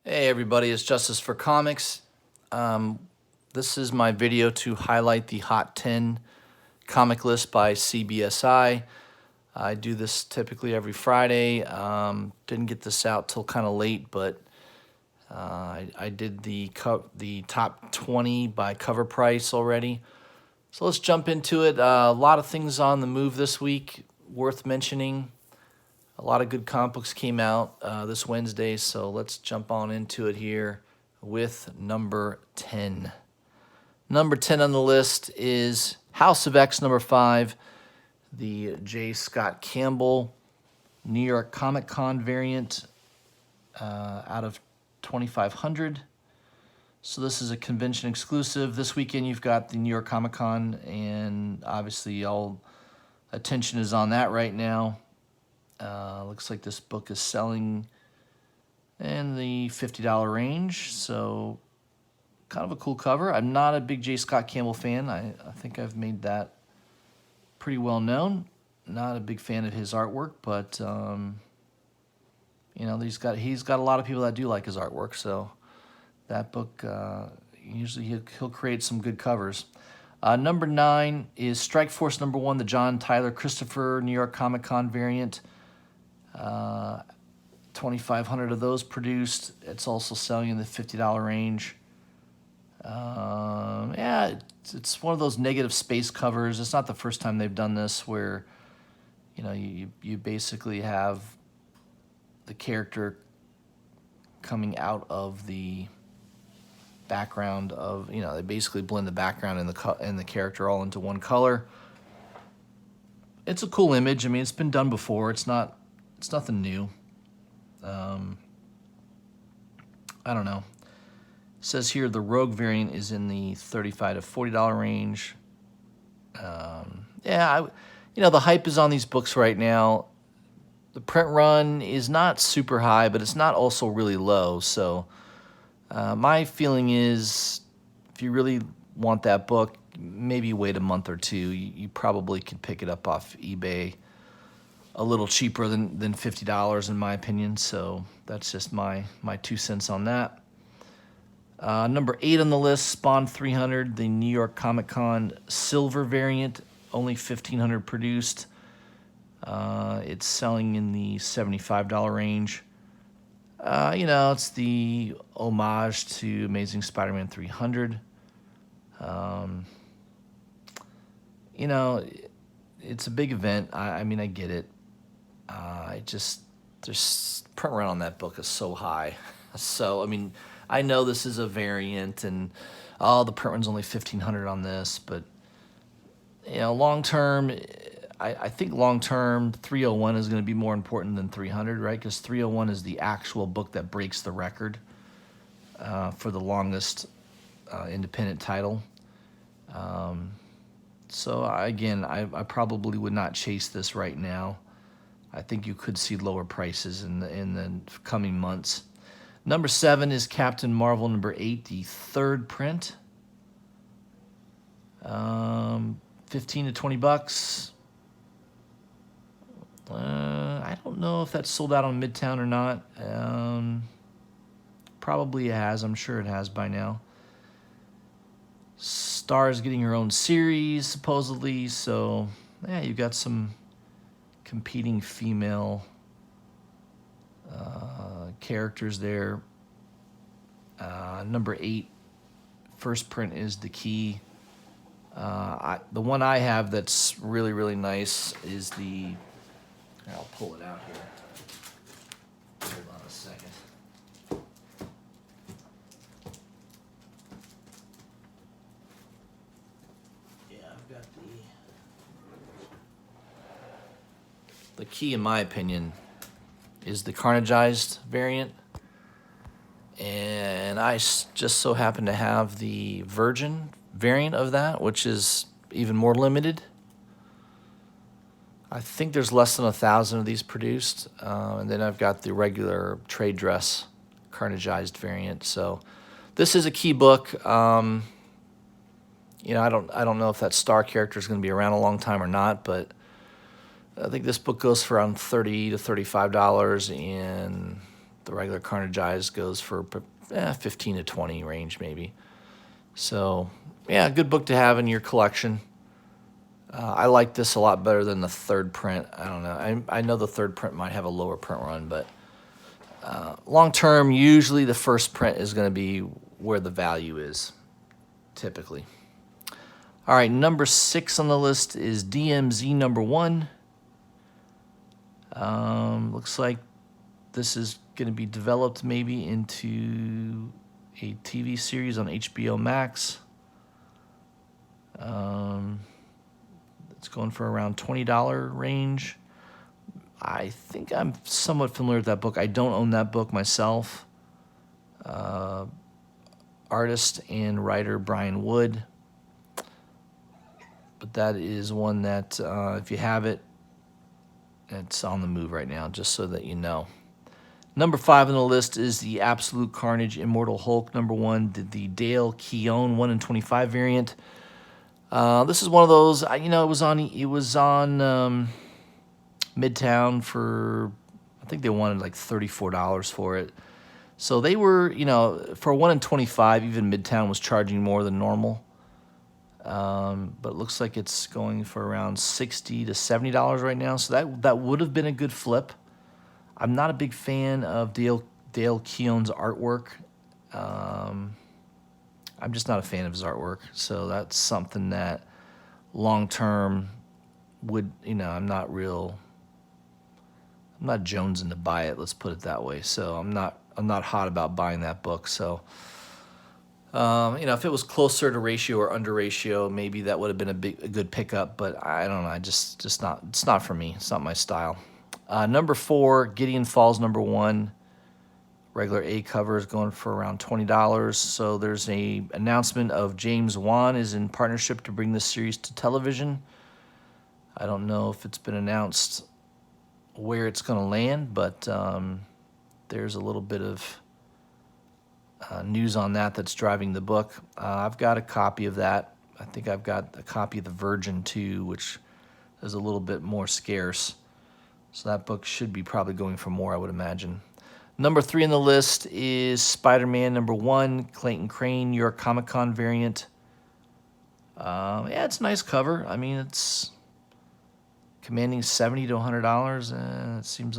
Hey everybody, it's Justice for Comics. This is my video to highlight the Hot 10 comic list by CBSI. I do this typically every Friday. Didn't get this out till kind of late, but I did the top 20 by cover price already. So let's jump into it. A lot of things on the move this week worth mentioning. A lot of good comic books came out this Wednesday, so let's jump on into it here with number 10. Number 10 on the list is House of X number 5, the J. Scott Campbell New York Comic Con variant out of 2,500. So this is a convention exclusive. This weekend you've got the New York Comic Con, and obviously all attention is on that right now. Looks like this book is selling in the $50 range, so kind of a cool cover. I'm not a big J. Scott Campbell fan. I think I've made that pretty well known. Not a big fan of his artwork, but you know, he's got a lot of people that do like his artwork. So that book usually he'll create some good covers. Number 9 is Strike Force number 1, the John Tyler Christopher New York Comic Con variant. 2,500 of those produced. It's also selling in the $50 range. Yeah, it's one of those negative space covers. It's not the first time they've done this, where you know you basically have the character coming out of the background of, you know, they basically blend the background and the character all into one color. It's a cool image. I mean, it's been done before. It's nothing new. I don't know. It says here the Rogue variant is in the $35 to $40 range. Yeah, you know, the hype is on these books right now. The print run is not super high, but it's not also really low. So my feeling is, if you really want that book, maybe wait a month or two. You probably could pick it up off eBay a little cheaper than $50 in my opinion. So that's just my 2 cents on that. Number 8 on the list, Spawn 300, the New York Comic Con silver variant, only 1,500 produced. It's selling in the $75 range. You know, it's the homage to Amazing Spider-Man 300. You know, it's a big event. I mean, I get it. There's print run on that book is so high. So, I mean, I know this is a variant, and the print run's only 1,500 on this, but you know, long term, I think long term 301 is going to be more important than 300, right? Because 301 is the actual book that breaks the record for the longest independent title. So again, I probably would not chase this right now. I think you could see lower prices in the coming months. Number 7 is Captain Marvel number 8, the 3rd print. 15 to 20 bucks. I don't know if that's sold out on Midtown or not. Probably it has. I'm sure it has by now. Star's getting her own series, supposedly. So, yeah, you've got some competing female characters there. Number 8, first print is the key. The one I have that's really, really nice is the... I'll pull it out here. Hold on a second. Yeah, I've got the key, in my opinion, is the Carnageized variant. And I just so happen to have the Virgin variant of that, which is even more limited. I think there's less than 1,000 of these produced. And then I've got the regular trade dress Carnageized variant. So this is a key book. You know, I don't know if that Star character is going to be around a long time or not, but I think this book goes for around $30 to $35, and The regular Carnage Eyes goes for 15 to 20 range maybe. So yeah, good book to have in your collection. I like this a lot better than the third print. I don't know. I know the third print might have a lower print run, but long term, usually the first print is going to be where the value is, typically. All right, number 6 on the list is DMZ number 1. Looks like this is going to be developed maybe into a TV series on HBO Max. It's going for around $20 range. I think I'm somewhat familiar with that book. I don't own that book myself. Artist and writer Brian Wood. But that is one that, if you have it, it's on the move right now, just so that you know. Number 5 on the list is the Absolute Carnage Immortal Hulk number 1, the Dale Keown 1 in 25 variant. This is one of those, it was on Midtown for, I think they wanted like $34 for it. So they were, for 1 in 25, even Midtown was charging more than normal. But it looks like it's going for around $60 to $70 right now. So that would have been a good flip. I'm not a big fan of Dale Keown's artwork. I'm just not a fan of his artwork. So that's something that long term would, I'm not jonesing to buy it. Let's put it that way. So I'm not hot about buying that book. So. If it was closer to ratio or under ratio, maybe that would have been a good pickup. But I don't know. It's not for me. It's not my style. Number 4, Gideon Falls number 1. Regular A cover is going for around $20. So there's a announcement of James Wan is in partnership to bring this series to television. I don't know if it's been announced where it's going to land, but there's a little bit of news on that's driving the book. I've got a copy of that. I think I've got a copy of The Virgin too, which is a little bit more scarce. So that book should be probably going for more, I would imagine. Number 3 on the list is Spider-Man number 1, Clayton Crane, New York Comic Con variant. Yeah, it's a nice cover. I mean, it's commanding $70 to $100. It seems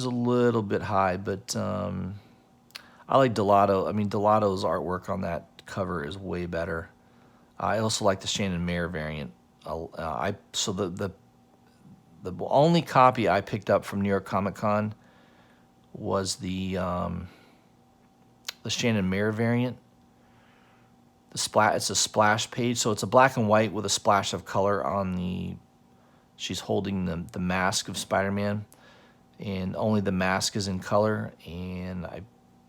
a little bit high, but I like Delato. I mean, Delato's artwork on that cover is way better. I also like the Shannon Mayer variant. So the only copy I picked up from New York Comic Con was the Shannon Mayer variant. It's a splash page, so it's a black and white with a splash of color on the. She's holding the mask of Spider-Man, and only the mask is in color. And I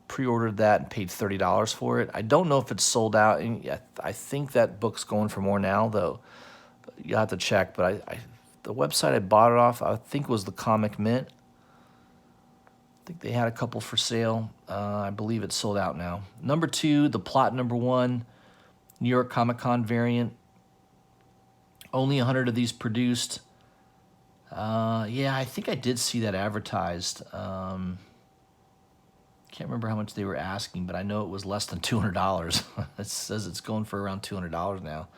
pre-ordered that and paid $30 for it. I don't know if it's sold out. And I think that book's going for more now, though. You'll have to check. But the website I bought it off, I think, was the Comic Mint. I think they had a couple for sale. I believe it's sold out now. Number 2, the Plot number 1, New York Comic Con variant. Only 100 of these produced. Yeah, I think I did see that advertised. Can't remember how much they were asking, but I know it was less than $200. It says it's going for around $200 now.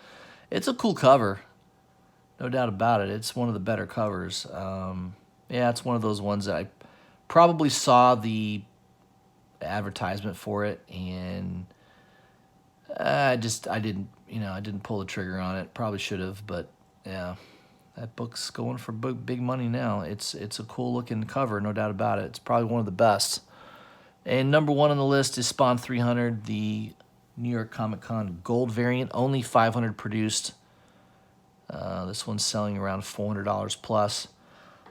It's a cool cover, no doubt about it. It's one of the better covers. Yeah, it's one of those ones that I probably saw the advertisement for it, and I didn't pull the trigger on it. Probably should have, but yeah. That book's going for big money now. It's a cool looking cover, no doubt about it. It's probably one of the best. And number 1 on the list is Spawn 300, the New York Comic Con Gold variant. Only 500 produced. This one's selling around $400 plus.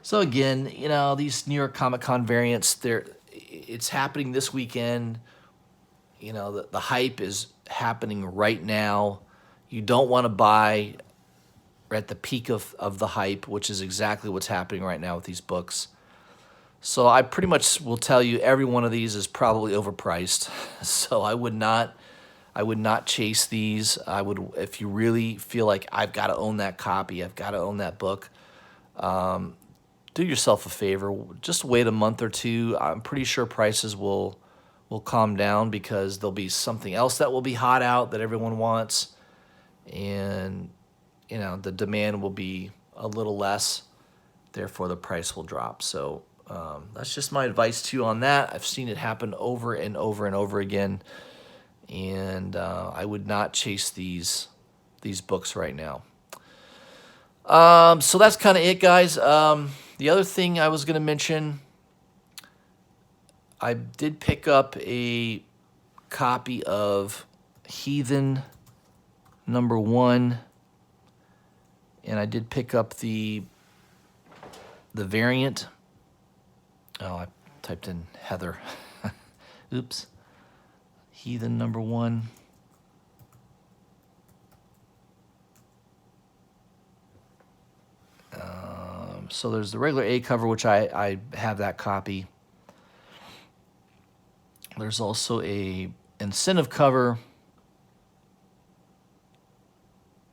So again, these New York Comic Con variants, it's happening this weekend. The hype is happening right now. You don't want to buy at the peak of the hype, which is exactly what's happening right now with these books. So I pretty much will tell you every one of these is probably overpriced. So I would not chase these. I would, if you really feel like I've got to own that copy, I've got to own that book, do yourself a favor. Just wait a month or two. I'm pretty sure prices will calm down because there'll be something else that will be hot out that everyone wants, and the demand will be a little less. Therefore, the price will drop. So that's just my advice to you on that. I've seen it happen over and over and over again, and I would not chase these books right now. So that's kind of it, guys. The other thing I was going to mention, I did pick up a copy of Heathen #1, and I did pick up the variant. Oh, I typed in Heather. Oops. Heathen #1. So there's the regular A cover, which I have that copy. There's also a incentive cover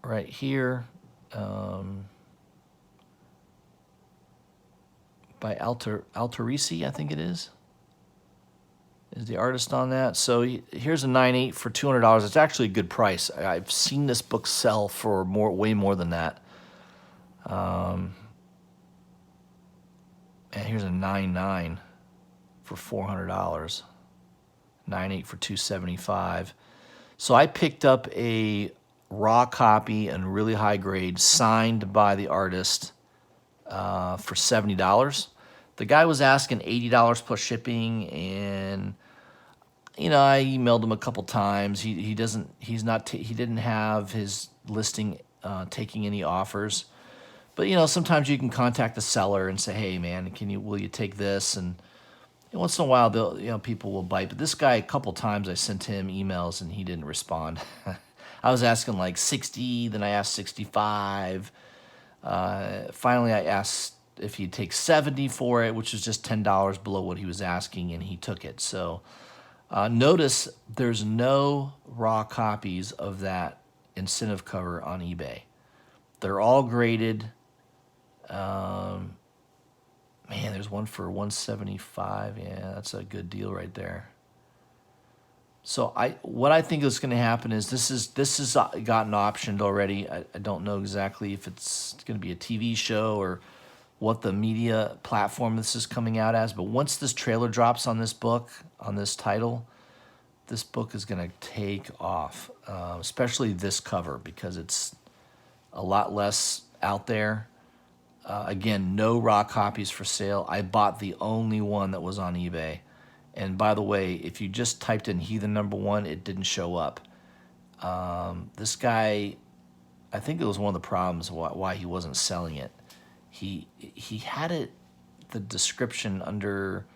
right here by Altarisi, I think it is the artist on that. So here's a 9/8 for $200. It's actually a good price. I've seen this book sell for way more than that. And here's a 9/9 for $400. 9/8 for $275. So I picked up a raw copy and really high grade, signed by the artist, for $70. The guy was asking $80 plus shipping, and I emailed him a couple times. He didn't have his listing taking any offers. But sometimes you can contact the seller and say, "Hey, man, will you take this?" And once in a while, people will bite. But this guy, a couple times, I sent him emails and he didn't respond. I was asking like 60, then I asked 65. Finally, I asked if he'd take 70 for it, which was just $10 below what he was asking, and he took it. So notice there's no raw copies of that incentive cover on eBay. They're all graded. Man, there's one for $175. Yeah, that's a good deal right there. So what I think is going to happen is this has gotten optioned already. I don't know exactly if it's going to be a TV show or what the media platform this is coming out as. But once this trailer drops on this book, on this title, this book is going to take off, especially this cover, because it's a lot less out there. Again, no raw copies for sale. I bought the only one that was on eBay. And by the way, if you just typed in Heathen #1, it didn't show up. This guy, I think it was one of the problems why he wasn't selling it. He had the description under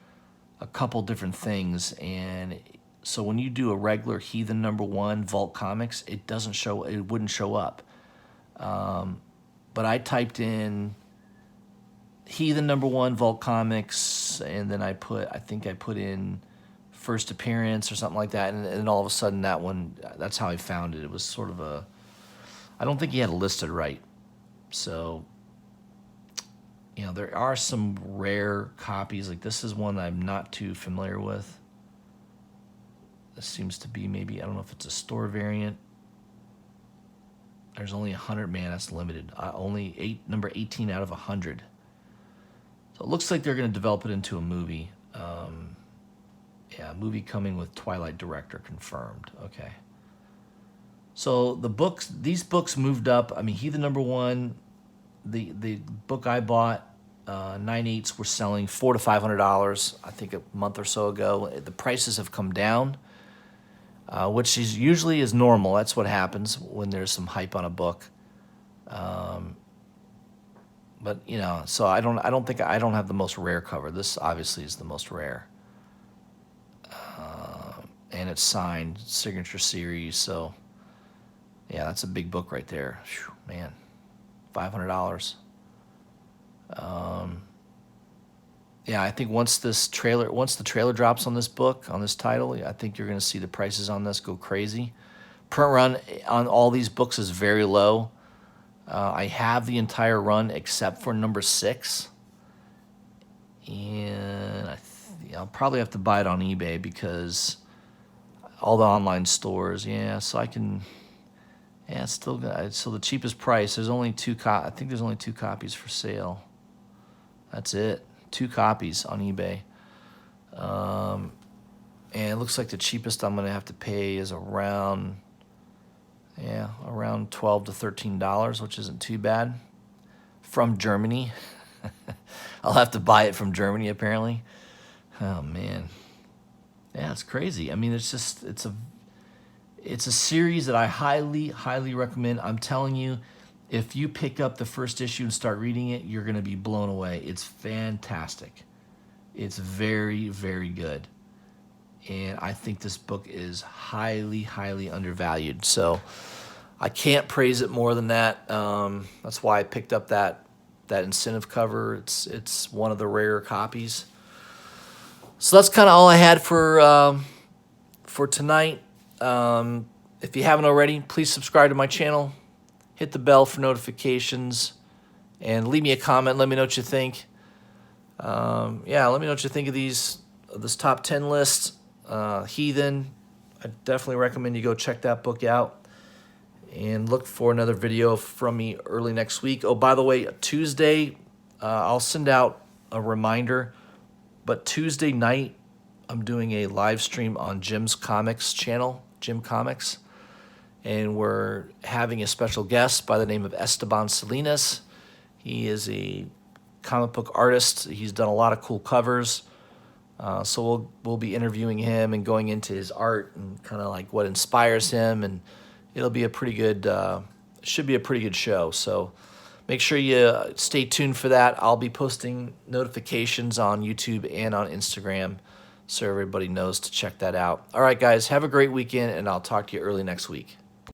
a couple different things, and so when you do a regular Heathen #1 Vault Comics, it wouldn't show up. But I typed in Heathen #1 Vault Comics, and then I think I put in first appearance or something like that, and all of a sudden that's how I found it. It was sort of I don't think he had it listed right. So there are some rare copies. Like this is one that I'm not too familiar with. This seems to be maybe, I don't know if it's a store variant. There's only 100, man, that's limited. Only number 18 out of 100. So it looks like they're going to develop it into a movie. Yeah, movie coming with Twilight director confirmed. Okay. So these books moved up. I mean, Heathen #1, the book I bought, 9/8s were selling $400 to $500. I think a month or so ago. The prices have come down, which usually is normal. That's what happens when there's some hype on a book. But so I don't have the most rare cover. This obviously is the most rare, and it's signed, signature series. So yeah, that's a big book right there. Whew, man, $500. Yeah, I think once the trailer drops on this book, on this title, I think you're going to see the prices on this go crazy. Print run on all these books is very low. I have the entire run except for number 6, And I'll probably have to buy it on eBay because all the online stores, yeah, so I can, yeah, it's still good. So the cheapest price, there's only I think there's only 2 copies for sale. That's it, 2 copies on eBay. And it looks like the cheapest I'm gonna have to pay is around $12 to $13, which isn't too bad. From Germany. I'll have to buy it from Germany apparently. Oh man. Yeah, it's crazy. I mean, it's a series that I highly recommend. I'm telling you, if you pick up the first issue and start reading it, you're gonna be blown away. It's fantastic. It's very, very good. And I think this book is highly undervalued. So I can't praise it more than that. That's why I picked up that incentive cover. It's one of the rarer copies. So that's kind of all I had for tonight. If you haven't already, please subscribe to my channel. Hit the bell for notifications. And leave me a comment. Let me know what you think. Yeah, let me know what you think of this top 10 list. Heathen, I definitely recommend you go check that book out. And look for another video from me early next week. Oh, by the way, Tuesday, I'll send out a reminder. But Tuesday night, I'm doing a live stream on Jim's Comics channel, Jim Comics. And we're having a special guest by the name of Esteban Salinas. He is a comic book artist. He's done a lot of cool covers. So we'll be interviewing him and going into his art and kind of like what inspires him, and it'll be a pretty good, should be a pretty good show. So make sure you stay tuned for that. I'll be posting notifications on YouTube and on Instagram so everybody knows to check that out. All right, guys, have a great weekend, and I'll talk to you early next week.